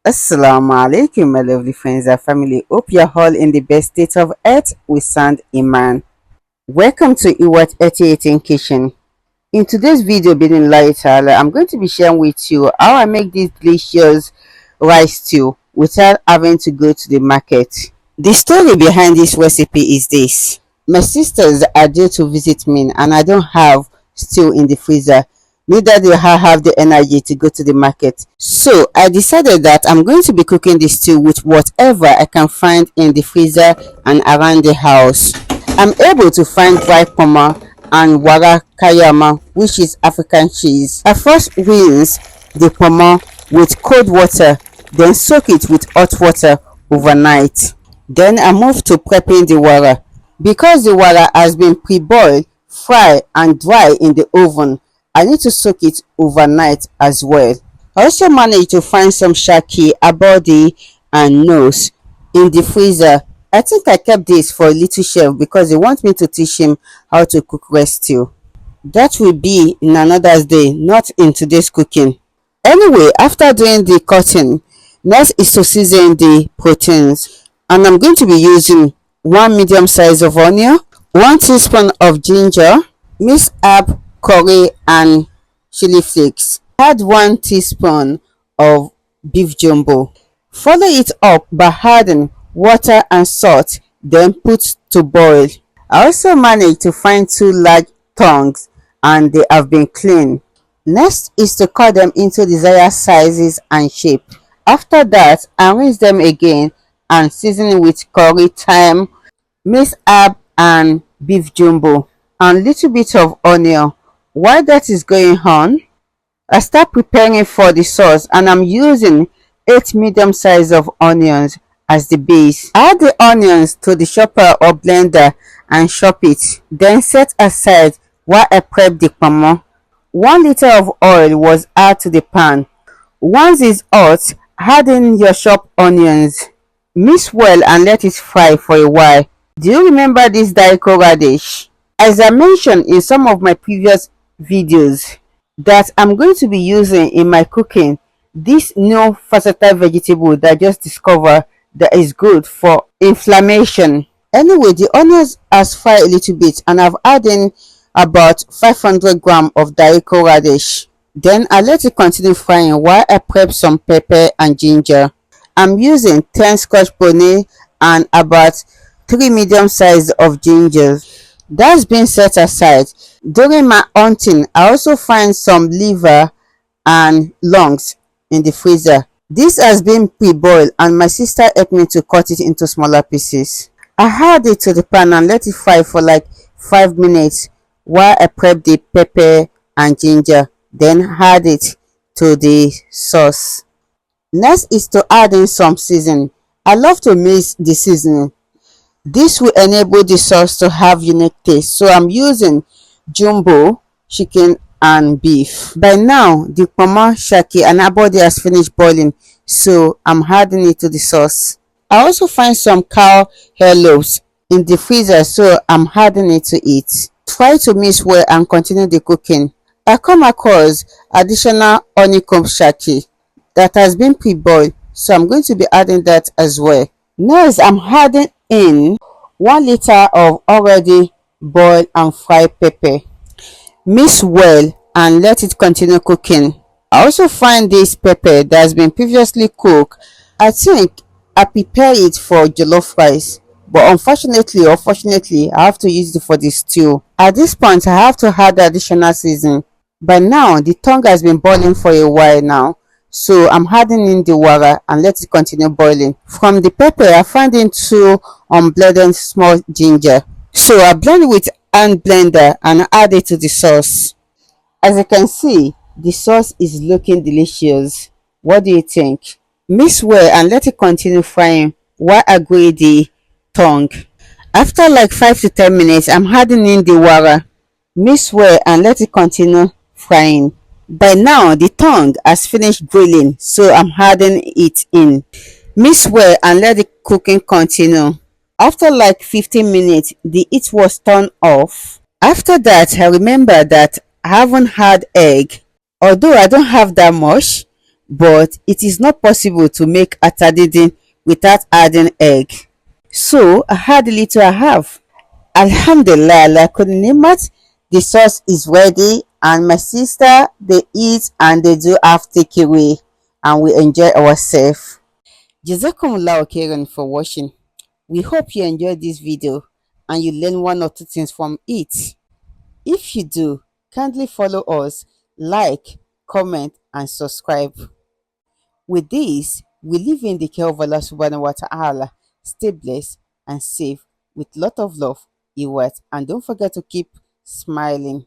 Assalamu alaikum, my lovely friends and family. Hope you're all in the best state of health with sound iman. Welcome to IWHAT 88 Kitchen. In today's video, being lighter, I'm going to be sharing with you how I make this delicious rice stew without having to go to the market. The story behind this recipe is this. My sisters are due to visit me and I don't have stew in the freezer. Neither do I have the energy to go to the market. So I decided that I'm going to be cooking the stew with whatever I can find in the freezer and around the house. I'm able to find dry poma and wara kayama, which is African cheese. I first rinse the poma with cold water, then soak it with hot water overnight. Then I move to prepping the wara. Because the wara has been pre-boiled, fried and dry in the oven, I need to soak it overnight as well. I also managed to find some shaki, abodi and nose in the freezer. I think I kept this for a little chef because they want me to teach him how to cook rice stew. That will be in another day, not in today's cooking. Anyway, after doing the cutting, next is to season the proteins. And I'm going to be using 1 medium size of onion, 1 teaspoon of ginger, minced herb, curry and chili flakes. Add 1 teaspoon of beef jumbo. Follow it up by adding water and salt, then put to boil. I also managed to find 2 large tongues and they have been cleaned. Next is to cut them into desired sizes and shape. After that, I rinse them again and season with curry, thyme, minced herb and beef jumbo and little bit of onion. While that is going on, I start preparing for the sauce and I'm using 8 medium size of onions as the base. Add the onions to the chopper or blender and chop it. Then set aside while I prep the poma. 1 liter of oil was added to the pan. Once it's hot, add in your chopped onions. Mix well and let it fry for a while. Do you remember this daikon radish? As I mentioned in some of my previous videos that I'm going to be using in my cooking, this new versatile vegetable that I just discovered that is good for inflammation. Anyway, the onions has fried a little bit and I've added about 500 grams of daikon radish. Then I let it continue frying while I prep some pepper and ginger. I'm using 10 scotch bonnet and about 3 medium size of ginger. That's been set aside. During my hunting, I also find some liver and lungs in the freezer. This has been pre-boiled and my sister helped me to cut it into smaller pieces. I add it to the pan and let it fry for like 5 minutes while I prep the pepper and ginger. Then add it to the sauce. Next is to add in some seasoning. I love to mix the seasoning. This will enable the sauce to have unique taste. So I'm using jumbo, chicken and beef. By now, the poma, shaki and abodi has finished boiling. So I'm adding it to the sauce. I also find some cow earlobes in the freezer. So I'm adding it to it. Try to mix well and continue the cooking. I come across additional honeycomb shaki that has been pre-boiled. So I'm going to be adding that as well. Next, I'm adding in 1 liter of already boiled and fried pepper. Mix well and let it continue cooking. I also find this pepper that has been previously cooked. I think I prepare it for jollof rice, but unfortunately or fortunately I have to use it for the stew. At this point I have to add additional seasoning. By now the tongue has been boiling for a while now. So I'm adding in the wara and let it continue boiling. From the pepper, I find in 2 unblended small ginger. So I blend it with hand blender and add it to the sauce. As you can see, the sauce is looking delicious. What do you think? Mix well and let it continue frying while I grate the tongue. After like 5 to 10 minutes, I'm adding in the wara. Mix well and let it continue frying. By now the tongue has finished grilling, so I'm adding it in. Mix well and let the cooking continue. After like 15 minutes, the heat was turned off. After that, I remember that I haven't had egg. Although I don't have that much, but it is not possible to make atadidin without adding egg. So I had the little I have. Alhamdulillah, like Nimat, the sauce is ready, and my sister they eat and they do have takeaway, and we enjoy ourselves. Jazakumullah khairan for watching. We hope you enjoyed this video and you learn one or two things from it. If you do, kindly follow us, like, comment, and subscribe. With this, we live in the care of Allah subhanahu wa ta'ala. Stay blessed and safe with lot of love, Iwat, and don't forget to keep smiling.